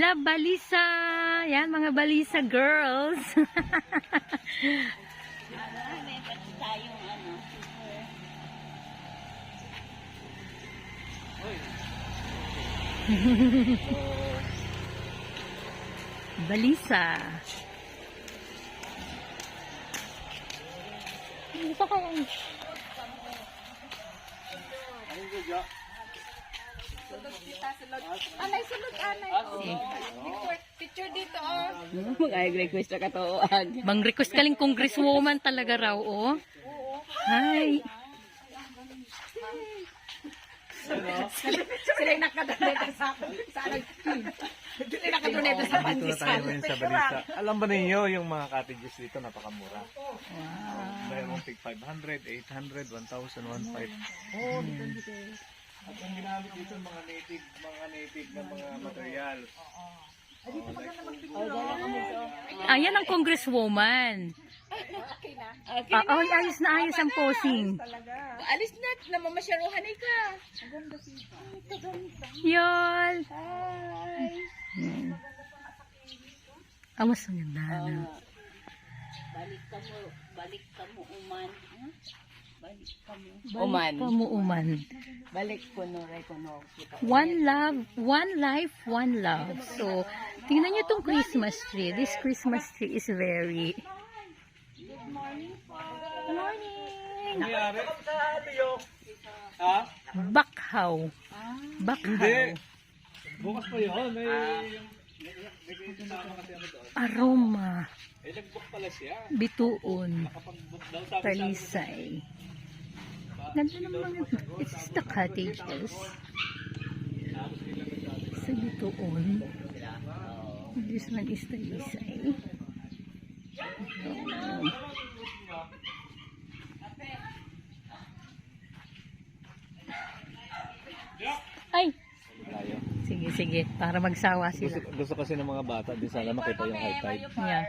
La Balisa. Yan, mga Balisa girls. Balisa. Ito ka lang. Anay, sulod, anay. Picture dito, oh. Mag-request na katoan. Bang request kaling congresswoman talaga raw, oh. Hi. Sila yung nakadonate sa Sila yung nakadonate sa Dito na tayo ngayon sa Balisa. Alam ba ninyo yung mga cottages dito napakamura? Mayroong tig 500, 800, 1,000, 1,500. At ang ginamit dito mga native na mga material. Ayan ang congresswoman. Ayos na ayos ang posing. Alis na, namamasyaruhan ka. Yol. Mas ang ganda na. Balik ka mo uman. Uman. Balik ko no, kuno. One love, one life, one love. So, tingnan nyo itong Christmas tree. This Christmas tree is very... Good morning. Nangyari? Ha? Bakhaw. Hindi. Bukas pa yun. May kasama kasi ano doon. Aroma. Nag-book pala siya. Bituon. Nakapag-book daw sabi Talisay. Ganda naman. It's the cottages. Sa Bituon. This one is Talisay. Ay! Sige. Para magsawa sila. Gusto kasi ng mga bata din sana makita yung high tide. Yeah.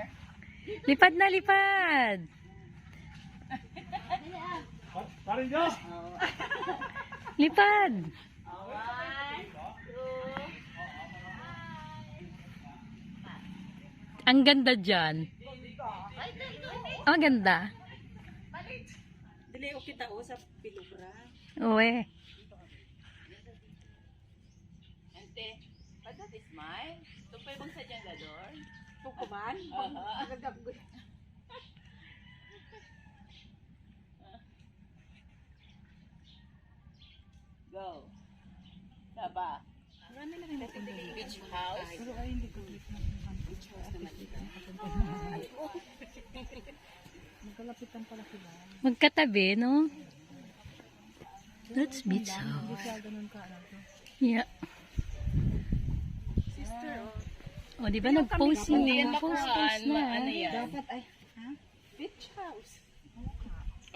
Lipad na, lipad! Parin Diyos! Lipad! Ang ganda dyan. Ang ganda. Dili o kita o sa pilubra. Uwe. Ante, that is mine. Tupay bang sa janggador? Tukuman? Agagabgoy. Go. Saba. Beach house. Magkatabi, no? That's beach house. Yeah. O, di ba nag-post yun? Post na. Ano yan? Dapat ay, ha? Beach house.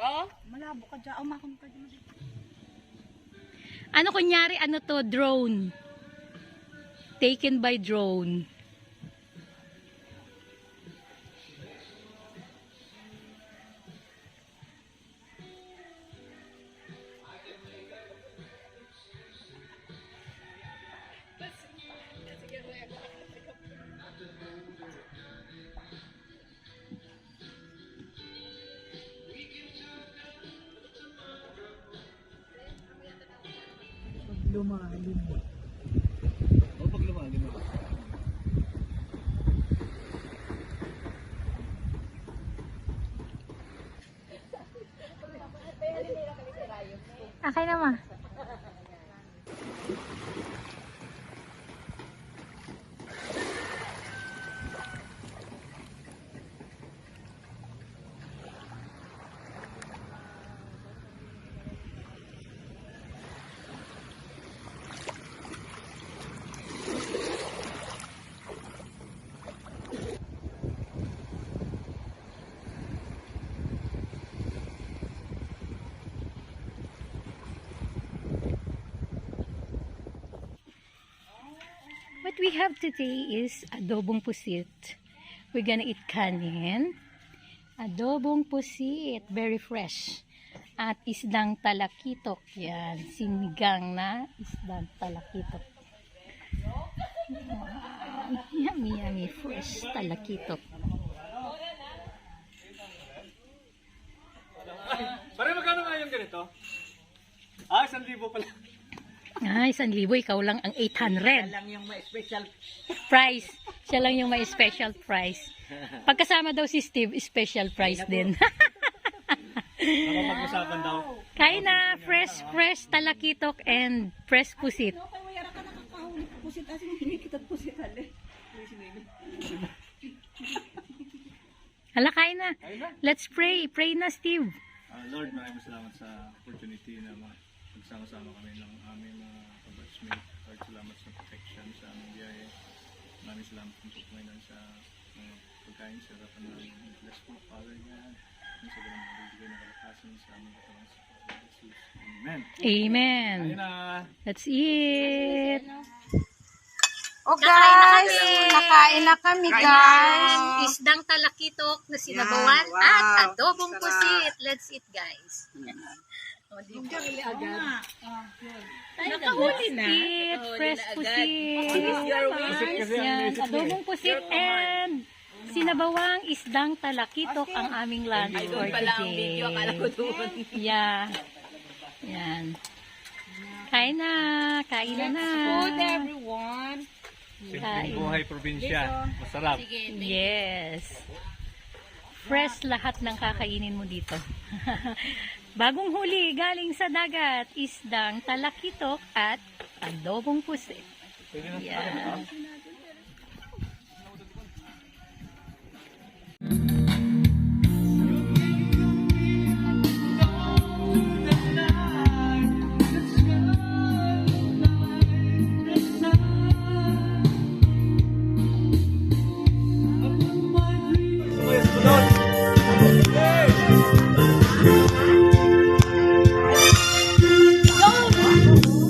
Oh? Malabo ka dyan. Umakon ka dyan. Ano kunyari, ano to? Drone. Taken by drone. Lumalim. O pag lumalim mo. Okay naman. What we have today is adobong pusit. We're gonna eat kanin. Adobong pusit, very fresh. At isdang talakitok. Yan, sinigang na isdang talakitok. Wow. Yummy, yummy. Fresh talakitok. Pare, magkano nga yung ganito? Ah, 1,000 pala. Ay, 1,000. Ikaw lang ang 800. Lang yung may special. Price. Siya lang yung may special price. Pagkasama daw si Steve, special price din. Nakapag-usapan daw. Kain na. Fresh talakitok and fresh pusit. Okay, mayara ka nakakahuli. Pusit asin, hindi kita pusit hali. Hala, kain na. Let's pray. Pray na, Steve. Lord, maraming salamat sa opportunity na magsama-sama kami ng aming mga kabatchmate. Lord, salamat sa protection sa aming biyaya. Maraming salamat po Panginoon sa mga pagkain sa harapan namin. Bless po, Father God. Ang sa ganang magbibigay ng kalakasan sa aming katawan sa Panginoon Jesus. Amen. Amen. Ayun na. Let's eat. Oh guys, nakain na kami guys. Isdang talakitok na sinabawan Yan, wow. at adobong Sarap. pusit. Let's eat, guys. Nakahuli na. Eat fresh pusit. Yan, adobong pusit and sinabawang isdang talakitok ang aming lunch for Pala ang video, akala ko today. doon. Yeah. Yan. Kain na. Kain na na. Food everyone. Simpleng buhay probinsya. Masarap. Yes. Fresh lahat ng kakainin mo dito. Bagong huli galing sa dagat, isdang talakitok at adobong pusit. Pwede na. Yeah.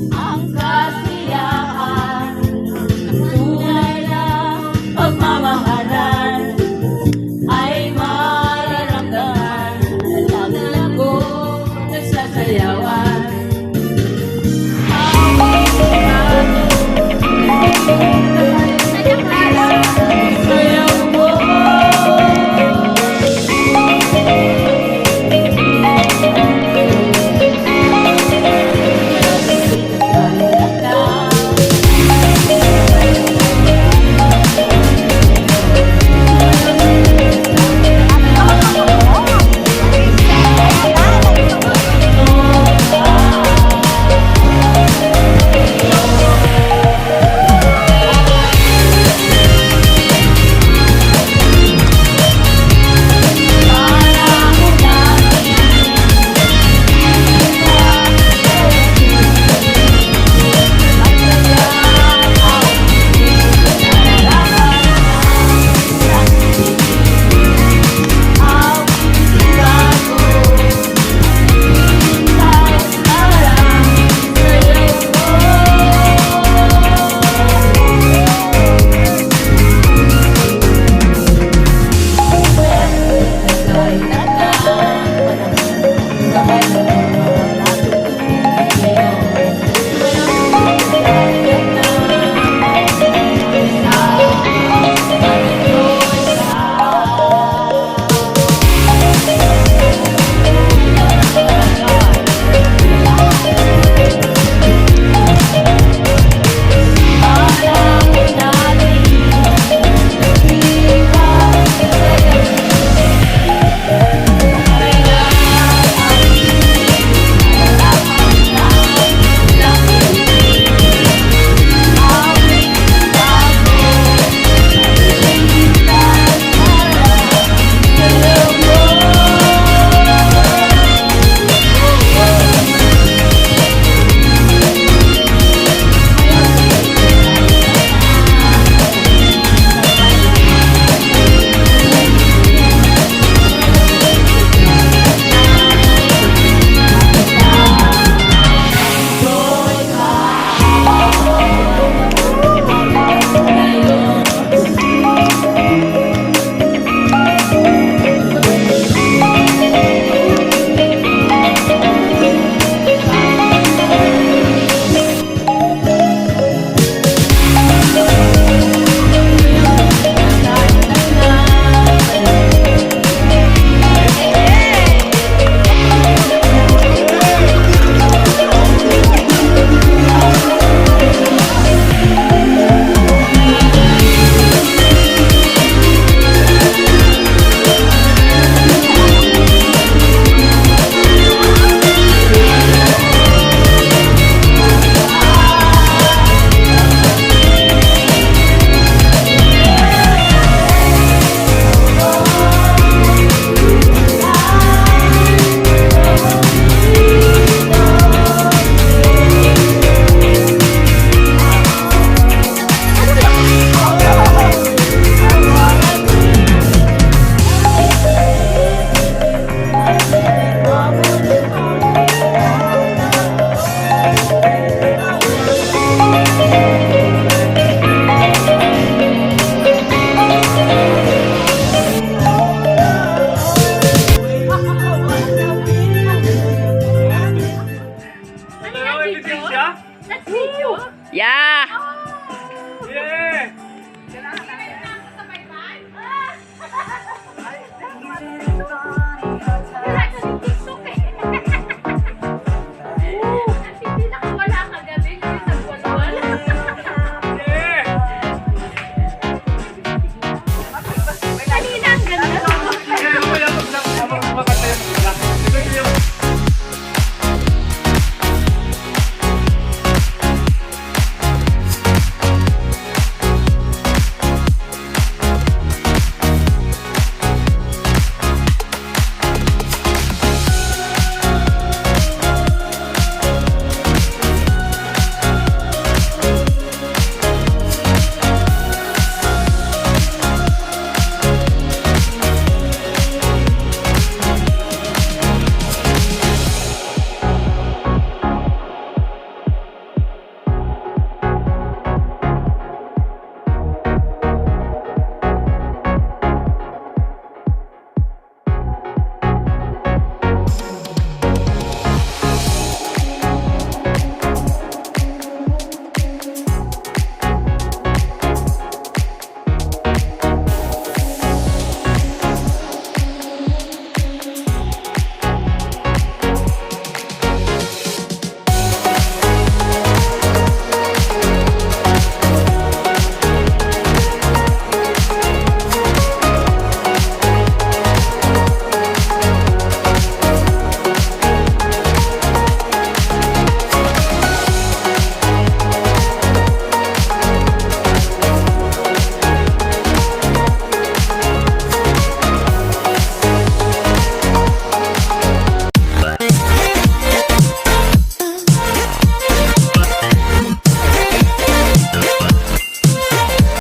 Ang kasiyahan, guys.